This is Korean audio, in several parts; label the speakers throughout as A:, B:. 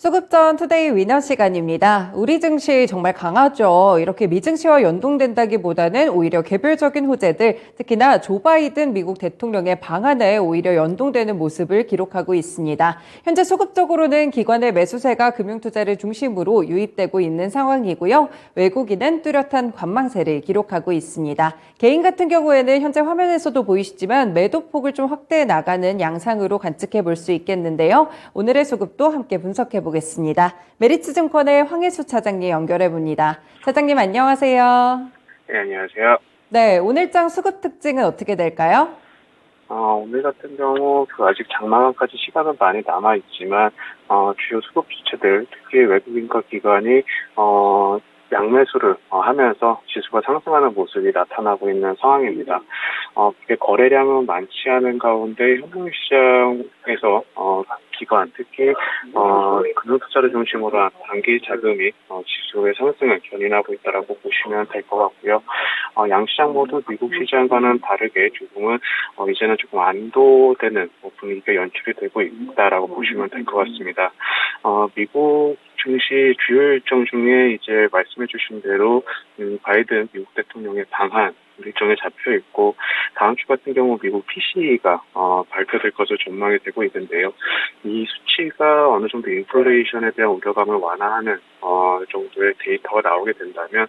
A: 수급전 투데이 위너 시간입니다. 우리 증시 정말 강하죠. 이렇게 미증시와 연동된다기보다는 오히려 개별적인 호재들, 특히나 조 바이든 미국 대통령의 방안에 오히려 연동되는 모습을 기록하고 있습니다. 현재 수급적으로는 기관의 매수세가 금융투자를 중심으로 유입되고 있는 상황이고요. 외국인은 뚜렷한 관망세를 기록하고 있습니다. 개인 같은 경우에는 현재 화면에서도 보이시지만 매도폭을 좀 확대해 나가는 양상으로 관측해 볼 수 있겠는데요. 오늘의 수급도 함께 분석해 보겠습니다. 메리츠증권의 황혜수 차장님 연결해 봅니다. 차장님 안녕하세요.
B: 네, 안녕하세요.
A: 네, 오늘장 수급 특징은 어떻게 될까요?
B: 오늘 같은 경우 아직 장마감까지 시간은 많이 남아 있지만 주요 수급 주체들 특히 외국인과 기관이 양매수를 하면서 지수가 상승하는 모습이 나타나고 있는 상황입니다. 거래량은 많지 않은 가운데 현금시장에서 기관, 특히 금융투자를 중심으로 한 단기 자금이 지수의 상승을 견인하고 있다고 보시면 될 것 같고요. 양시장 모두 미국 시장과는 다르게 조금은 이제는 조금 안도되는 분위기가 연출이 되고 있다라고 보시면 될 것 같습니다. 미국 증시 주요 일정 중에 이제 말씀해 주신 대로 바이든 미국 대통령의 방한 일정에 잡혀 있고 다음 주 같은 경우 미국 PCE가 발표될 것으로 전망이 되고 있는데요. 이 수치가 어느 정도 인플레이션에 대한 우려감을 완화하는 정도의 데이터가 나오게 된다면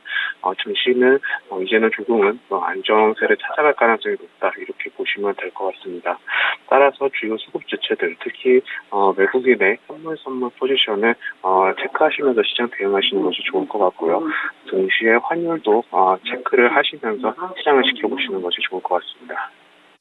B: 증시는 이제는 조금은 안정세를 찾아갈 가능성이 높다 이렇게 보시면 될 것 같습니다. 따라서 주요 수급 주체들 특히 외국인의 선물 포지션을 체크하시면서 시장 대응하시는 것이 좋을 것 같고요. 동시에 환율도 체크를 하시면서 시장을 지켜보시는 것이 좋을 것 같습니다.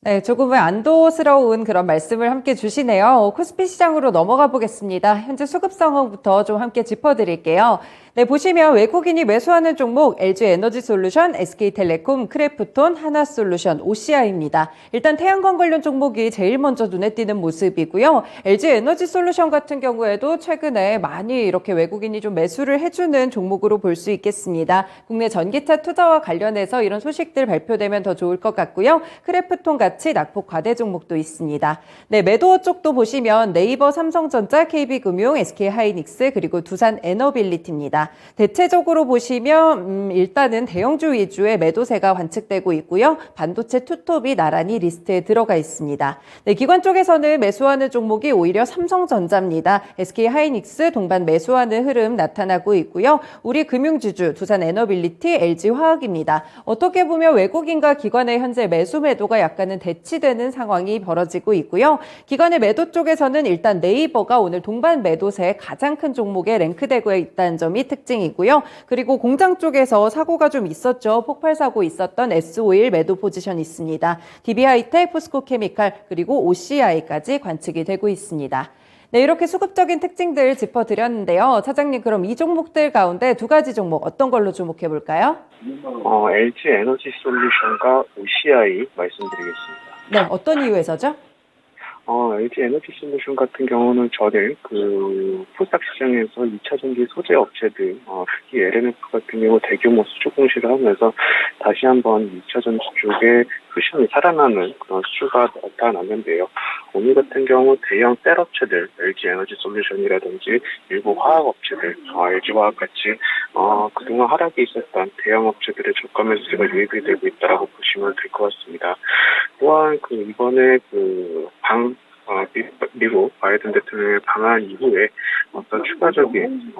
A: 네, 조금은 안도스러운 그런 말씀을 함께 주시네요. 코스피 시장으로 넘어가 보겠습니다. 현재 수급 상황부터 좀 함께 짚어드릴게요. 네, 보시면 외국인이 매수하는 종목 LG에너지솔루션, SK텔레콤, 크래프톤, 하나솔루션, OCI입니다. 일단 태양광 관련 종목이 제일 먼저 눈에 띄는 모습이고요. LG에너지솔루션 같은 경우에도 최근에 많이 이렇게 외국인이 좀 매수를 해주는 종목으로 볼 수 있겠습니다. 국내 전기차 투자와 관련해서 이런 소식들 발표되면 더 좋을 것 같고요. 크래프톤 같이 낙폭 과대 종목도 있습니다. 네, 매도 쪽도 보시면 네이버, 삼성전자, KB금융, SK하이닉스 그리고 두산에너빌리티입니다. 대체적으로 보시면 일단은 대형주 위주의 매도세가 관측되고 있고요. 반도체 투톱이 나란히 리스트에 들어가 있습니다. 네, 기관 쪽에서는 매수하는 종목이 오히려 삼성전자입니다. SK하이닉스 동반 매수하는 흐름 나타나고 있고요. 우리 금융주주 두산에너빌리티, LG화학입니다. 어떻게 보면 외국인과 기관의 현재 매수 매도가 약간은 대치되는 상황이 벌어지고 있고요. 기관의 매도 쪽에서는 일단 네이버가 오늘 동반 매도세 가장 큰 종목에 랭크되고 있다는 점이 특징이고요. 그리고 공장 쪽에서 사고가 좀 있었죠. 폭발 사고 있었던 S-오일 매도 포지션 있습니다. DB하이텍, 포스코케미칼 그리고 OCI까지 관측이 되고 있습니다. 네, 이렇게 수급적인 특징들 짚어드렸는데요. 차장님, 그럼 이 종목들 가운데 두 가지 종목 어떤 걸로 주목해 볼까요?
B: LG에너지솔루션과 OCI 말씀드리겠습니다.
A: 네, 어떤 이유에서죠?
B: LG에너지솔루션 같은 경우는 전에 포스닥 시장에서 2차 전지 소재 업체들, 특히 LNF 같은 경우 대규모 수주 공시를 하면서 다시 한번 2차 전지 쪽에 시장이 살아나는 그런 수주가 나타났는데요. 오늘 같은 경우 대형 셀 업체들, LG에너지솔루션이라든지 일부 화학 업체들, LG화학 같이 그동안 하락이 있었던 대형 업체들의 저가 매수세가 유입이 되고 있다고 보시면 될 것 같습니다. 또한 이번에 미국 바이든 대통령의 방한 이후에 어떤 추가적인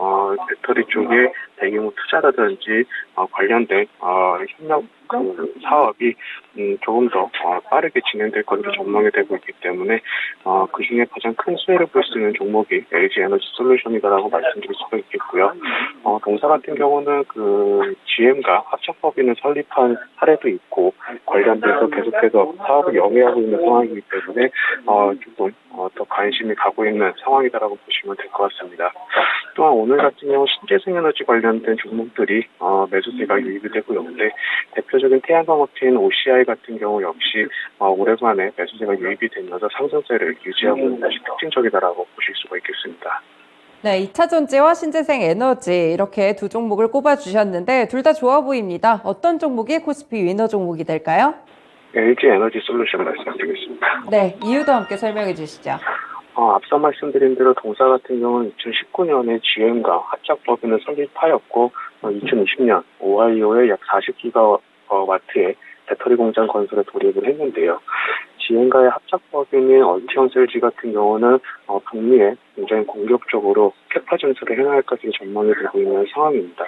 B: 배터리 쪽에 대규모 투자라든지 관련된 협력 사업이 조금 더 빠르게 진행될 것으로 전망이 되고 있기 때문에 그 중에 가장 큰 수혜를 볼 수 있는 종목이 LG에너지솔루션이다라고 말씀드릴 수가 있겠고요. 동사 같은 경우는 GM과 합작법인을 설립한 사례도 있고 관련돼서 계속해서 사업을 영위하고 있는 상황이기 때문에 조금 더 관심이 가고 있는 상황이다라고 보시면 될 것 같습니다. 또한 오늘 같은 경우 신재생에너지 관련된 종목들이 매수세가 유입이 되고 있는데 대표적인 태양광 업체인 OCI 같은 경우 역시 오래간에 매수세가 유입이 되면서 상승세를 유지하고 있는 것이 특징적이다라고 보실 수가 있겠습니다.
A: 네, 2차 전지와 신재생 에너지 이렇게 두 종목을 꼽아주셨는데 둘 다 좋아 보입니다. 어떤 종목이 코스피 위너 종목이 될까요?
B: LG에너지솔루션 말씀드리겠습니다.
A: 네, 이유도 함께 설명해 주시죠.
B: 앞서 말씀드린 대로 동사 같은 경우는 2019년에 GM과 합작법인을 설립하였고 2020년 오하이오에 약 40기가와트의 배터리 공장 건설에 돌입을 했는데요. GM과의 합작법인인 얼티언셀지 같은 경우는 북미에 굉장히 공격적으로 캐파 증설을 해나갈 것으로 전망이 되고 있는 상황입니다.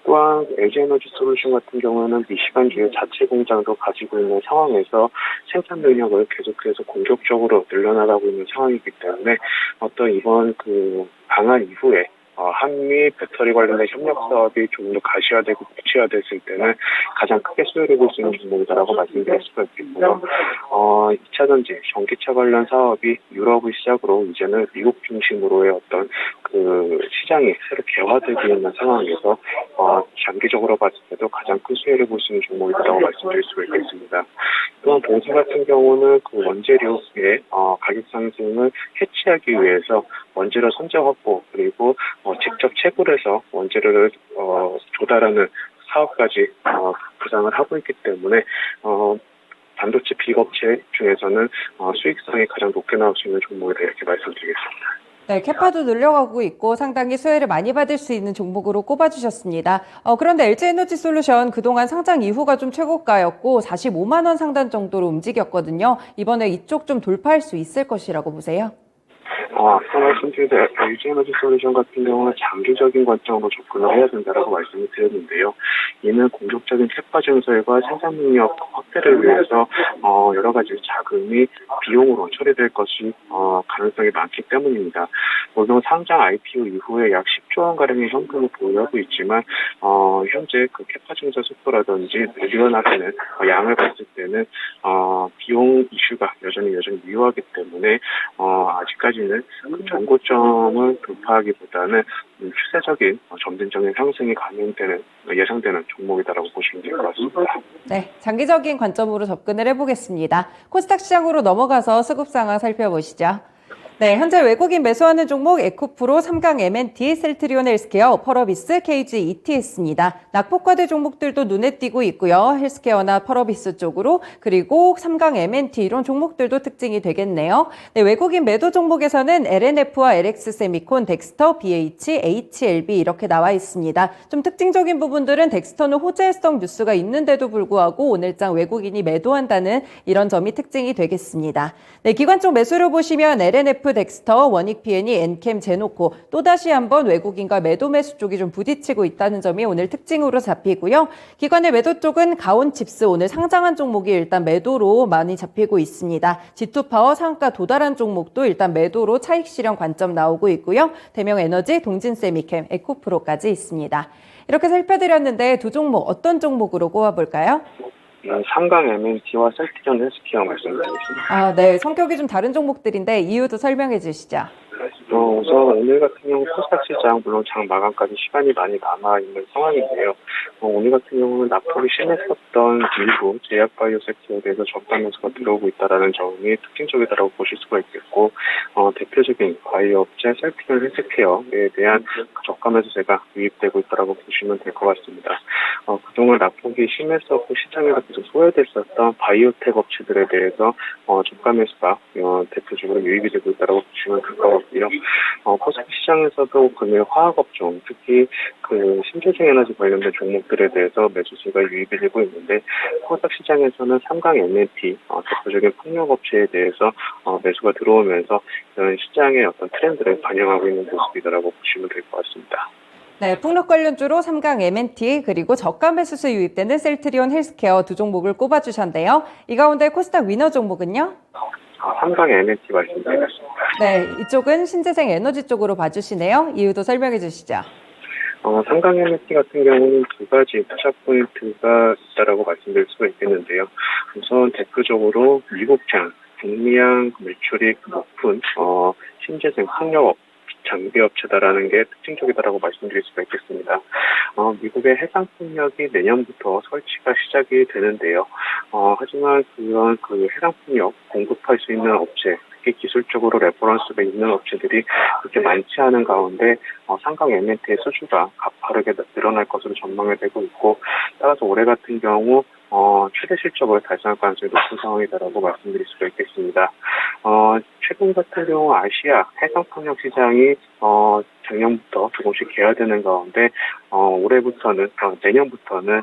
B: 또한 LG에너지솔루션 같은 경우는 미시간주의 자체 공장도 가지고 있는 상황에서 생산 능력을 계속해서 공격적으로 늘려나가고 있는 상황이기 때문에 어떤 이번 방한 이후에 한미 배터리 관련된 협력 사업이 조금 더 가시화되고 구체화됐을 때는 가장 크게 수혜를 볼 수 있는 종목이다라고 말씀드릴 수가 있겠고요. 2차 전지, 전기차 관련 사업이 유럽을 시작으로 이제는 미국 중심으로의 어떤 시장이 새로 개화되고 있는 상황에서 장기적으로 봤을 때도 가장 큰 수혜를 볼 수 있는 종목이라고 말씀드릴 수가 있겠습니다. 또한 동사 같은 경우는 원재료의 가격 상승을 해치하기 위해서 원재료 선적 확보 그리고 직접 채굴 해서 원재료를 조달하는 사업까지 부상을 하고 있기 때문에 반도체 빅업체 중에서는 수익성이 가장 높게 나올 수 있는 종목이다 이렇게 말씀드리겠습니다.
A: 네, 캐파도 늘려가고 있고 상당히 수혜를 많이 받을 수 있는 종목으로 꼽아주셨습니다. 그런데 LG에너지솔루션 그동안 상장 이후가 좀 최고가였고 45만 원 상단 정도로 움직였거든요. 이번에 이쪽 좀 돌파할 수 있을 것이라고 보세요?
B: 앞서 말씀드린 LG에너지솔루션 같은 경우는 장기적인 관점으로 접근을 해야 된다라고 말씀을 드렸는데요. 이는 공격적인 캐파 증설과 생산 능력 확대를 위해서 여러 가지 자금이 비용으로 처리될 것이 가능성이 많기 때문입니다. 물론 상장 IPO 이후에 약 10조 원 가량의 현금을 보유하고 있지만 현재 캐파 증설 속도라든지 늘려나가는 양을 봤을 때는 비용 이슈가 여전히 유효하기 때문에 아직까지는 전고점을 돌파하기보다는 추세적인 점진적인 상승이 예상되는 종목이다라고 보시면 될 것 같습니다.
A: 네, 장기적인 관점으로 접근을 해보겠습니다. 코스닥 시장으로 넘어가서 수급 상황 살펴보시죠. 네, 현재 외국인 매수하는 종목 에코프로, 삼강 M&T, 셀트리온 헬스케어, 펄어비스, KG ETS입니다. 낙폭과대 종목들도 눈에 띄고 있고요. 헬스케어나 펄어비스 쪽으로 그리고 삼강 M&T 이런 종목들도 특징이 되겠네요. 네, 외국인 매도 종목에서는 LNF와 LX세미콘, 덱스터, BH, HLB 이렇게 나와 있습니다. 좀 특징적인 부분들은 덱스터는 호재성 뉴스가 있는데도 불구하고 오늘장 외국인이 매도한다는 이런 점이 특징이 되겠습니다. 네, 기관 쪽 매수를 보시면 LNF, 덱스터, 원익 PN이, 엔캠, 제노코 또다시 한번 외국인과 매도 매수 쪽이 좀 부딪히고 있다는 점이 오늘 특징으로 잡히고요. 기관의 매도 쪽은 가온칩스 오늘 상장한 종목이 일단 매도로 많이 잡히고 있습니다. G2파워 상가 도달한 종목도 일단 매도로 차익 실현 관점 나오고 있고요. 대명에너지, 동진세미캠, 에코프로까지 있습니다. 이렇게 살펴드렸는데 두 종목 어떤 종목으로 꼽아볼까요?
B: 삼강 M&T와 셀트리온 헬스케어 말씀드리겠습니다.
A: 네. 성격이 좀 다른 종목들인데 이유도 설명해 주시죠.
B: 우선 오늘 같은 경우 코스닥 시장 물론 장 마감까지 시간이 많이 남아있는 상황인데요. 오늘 같은 경우는 낙폭이 심했었던 일부 제약바이오 섹터에 대해서 저가 매수가 들어오고 있다는 점이 특징적이다라고 보실 수가 있겠고 대표적인 바이오 업체 셀트리온 헬스케어에 대한 저가 매수세가 유입되고 있다고 보시면 될 것 같습니다. 그동안 낙폭이 심했었고 시장에서 계속 소외됐었던 바이오텍 업체들에 대해서 저가 매수가 대표적으로 유입이 되고 있다고 보시면 될 것 같고요. 코스닥 시장에서도 금일 화학업종, 특히 신재생 에너지 관련된 종목들에 대해서 매수세가 유입이 되고 있는데 코스닥 시장에서는 삼강 M&T 대표적인 폭력업체에 대해서 매수가 들어오면서 이런 시장의 어떤 트렌드를 반영하고 있는 모습이다라고 보시면 될 것 같습니다.
A: 네, 풍력 관련주로 삼강 M&T 그리고 저가 매수세 유입되는 셀트리온 헬스케어 두 종목을 꼽아주셨는데요. 이 가운데 코스닥 위너 종목은요?
B: 삼강 M&T 말씀드리겠습니다.
A: 네, 이쪽은 신재생 에너지 쪽으로 봐주시네요. 이유도 설명해 주시죠.
B: 삼강 M&T 같은 경우는 두 가지 투자 포인트가 있다라고 말씀드릴 수가 있겠는데요. 우선 대표적으로 미국장, 북미양 매출이 높은 신재생 풍력 장비업체다라는 게 특징적이다라고 말씀드릴 수가 있겠습니다. 미국의 해상풍력이 내년부터 설치가 시작이 되는데요. 하지만 그런 해상풍력 공급할 수 있는 업체, 특히 기술적으로 레퍼런스가 있는 업체들이 그렇게 많지 않은 가운데 삼강 M&T의 수주가 가파르게 늘어날 것으로 전망이 되고 있고 따라서 올해 같은 경우 최대 실적을 달성할 가능성이 높은 상황이다라고 말씀드릴 수가 있겠습니다. 최근 같은 경우 아시아 해상풍력 시장이 작년부터 조금씩 개화되는 가운데 내년부터는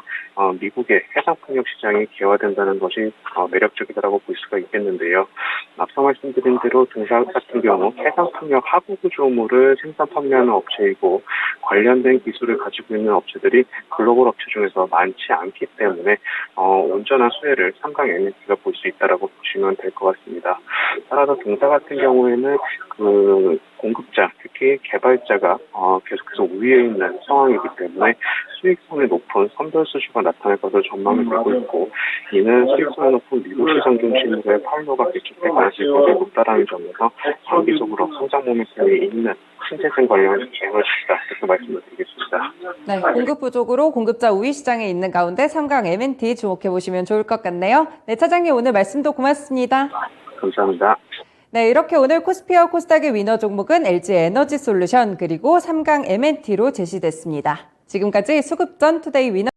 B: 미국의 해상풍력 시장이 개화된다는 것이 매력적이다라고 볼 수가 있겠는데요. 앞서 말씀드린 대로 동사 같은 경우 해상풍력 하부 구조물을 생산 판매하는 업체이고 관련된 기술을 가지고 있는 업체들이 글로벌 업체 중에서 많지 않기 때문에 온전한 수혜를 삼강 MNT가 볼 수 있다라고 보시면 될 것 같습니다. 따라서 동사 같은 경우에는 공급자, 특히 개발자가 계속해서 우위에 있는 상황이기 때문에 수익성이 높은 선별 수주가 나타날 것으로 전망이 되고 있고, 이는 수익성이 높은 미국 시장 중심으로의 팔로가 계속될 가능성이 굉장히 높다라는 점에서 장기적으로 성장 모멘텀이 있는 신재생 관련 에너지다 이렇게 말씀을 드리겠습니다.
A: 네, 공급 부족으로 공급자 우위 시장에 있는 가운데 삼강 M&T 주목해 보시면 좋을 것 같네요. 네, 차장님 오늘 말씀도 고맙습니다.
B: 감사합니다.
A: 네, 이렇게 오늘 코스피와 코스닥의 위너 종목은 LG 에너지 솔루션 그리고 삼강 M&T로 제시됐습니다. 지금까지 수급전 투데이 위너